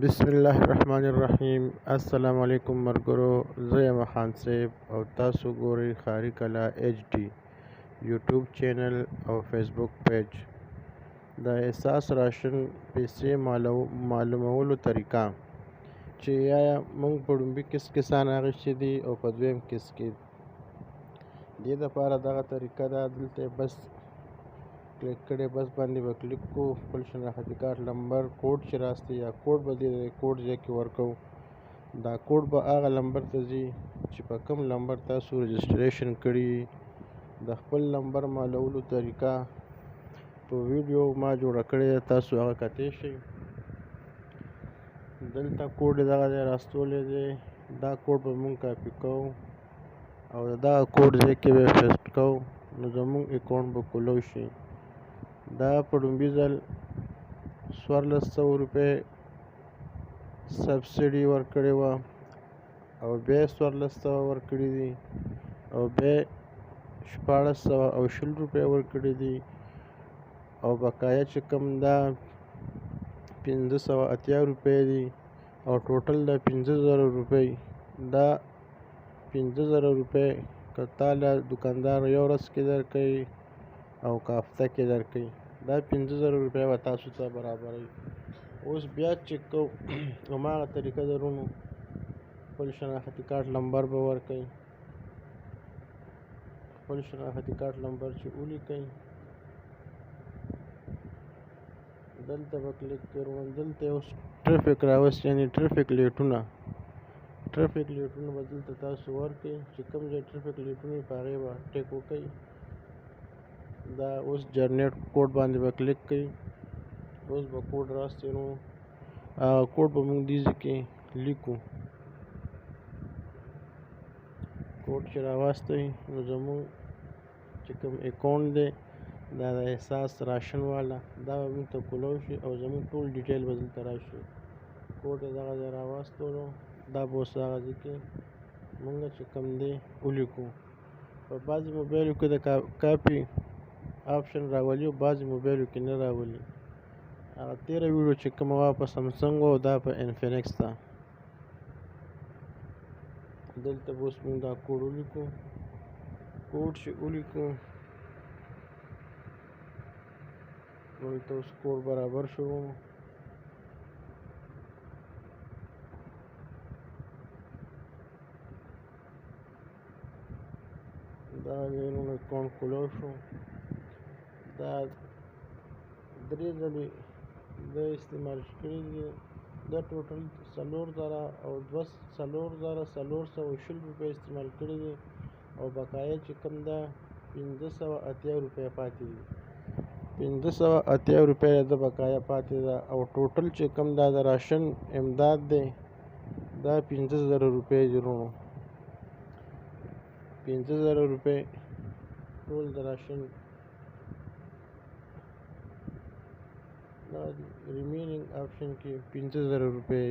बिस्मिल्लाहिर्रहमानिर्रहीम। अस्सलाम वालेकुम मरगरो। ज़य खान सेब और तासु गोरी खारी कला HD यूट्यूब चैनल और फेसबुक पेज द एहसास राशन पैसे मालूमولو طریقه چې یا موږ په لومړي کس کې سان اخیستې دي او په دویم کس کې دې دپاره دغه طریقه ده. دلته بس کلیک کړئ، بس باندې به کلیک کو، خپل شناختی کارت نمبر کوډ چې راسته یا کوډ به دې د کوډ ځای کې ورکو. دا کوډ به هغه نمبر ته ځي چې په کوم نمبر تاسو رجسټریشن کړي. د خپل نمبر معلومولو طریقه په ویډیو ما جوړه کړې ده، تاسو هغه کتلی شئ. دلته کوډ دغه ځای راستولی دی. دا کوډ به مونږ کاپي کوو او د دغه کوډ ځای کې به پیسټ کوو، نو زمونږ اکاونټ به کولو شي. دا په لومړي ځل 1400 روپۍ سبسډي ورکړې وه او بیا 1400 ورکړي دي او بیا 1420 روپۍ ورکړي دي او بقایا چې کوم دا 580 روپۍ دي او ټوټل دا 5000 روپۍ. دا 5000 روپۍ که تاله دکاندار یو ورځ کې درکوي او که هفته کې درکوي، دا 5000 روپۍ به تاسو ته برابروي. اوس بیا چک کوو هماغه طریقه درونو خپل شناختی کارت نمبر به ورکوئ. خپل شناختی کارت نمبر چې ولیکئ، دلته به کلیک کوئ. دلته اوس ټریفیک راوست، یعنې ټریفیک لیټونه به دلته تاسو ورکئ. چې کوم ځای ټریفیک لیټونه په هغې به ټیک وکئ. دا اوس جنریټ کوډ باندې به کلیک کوئ. اوس به کوډ راستی، نو هغه کوډ به موږ دې ځای کې لیکو. کوډ چې راواستئ نو زموږ چې کوم اکاونټ دی دا د احساس راشن والا، دا به موږ ته کولو شي او زموږ ټول ډیټیل به دلته راشي. کوډ یې دغه ځای راواستلو، دا به اوس هغه ځای کې موږ چې کوم دی ولیکو. په بعضې موبایلو کې د کاپي آپشن راولي او بعضې موبایلو کې نه راولي. هغه تېره ویډیو چې کومه وه په سمسنګ وه او دا په انفینکس ده. دلته به اوس موږ دا کوډ ولیکو. کوډ چې ولیکو دلته اوس کوډ برابر شو. دا زموږ اکاونټ کولو شو. دا 3 ځلې د استعمال کړي دي. دا ټوټل 4000 او 4420 روپۍ استعمال کړي دي او بقایا چې کوم ده 580 روپۍ پاتې دي. 580 روپۍ د بقایا پاتې ده او ټوټل چې کوم دا د راشن امداد دی دا 5000 روپۍ دي. ورونو 5000 روپۍ ټول د راشن دا ریمیننګ آپشن کې 5000 روپۍ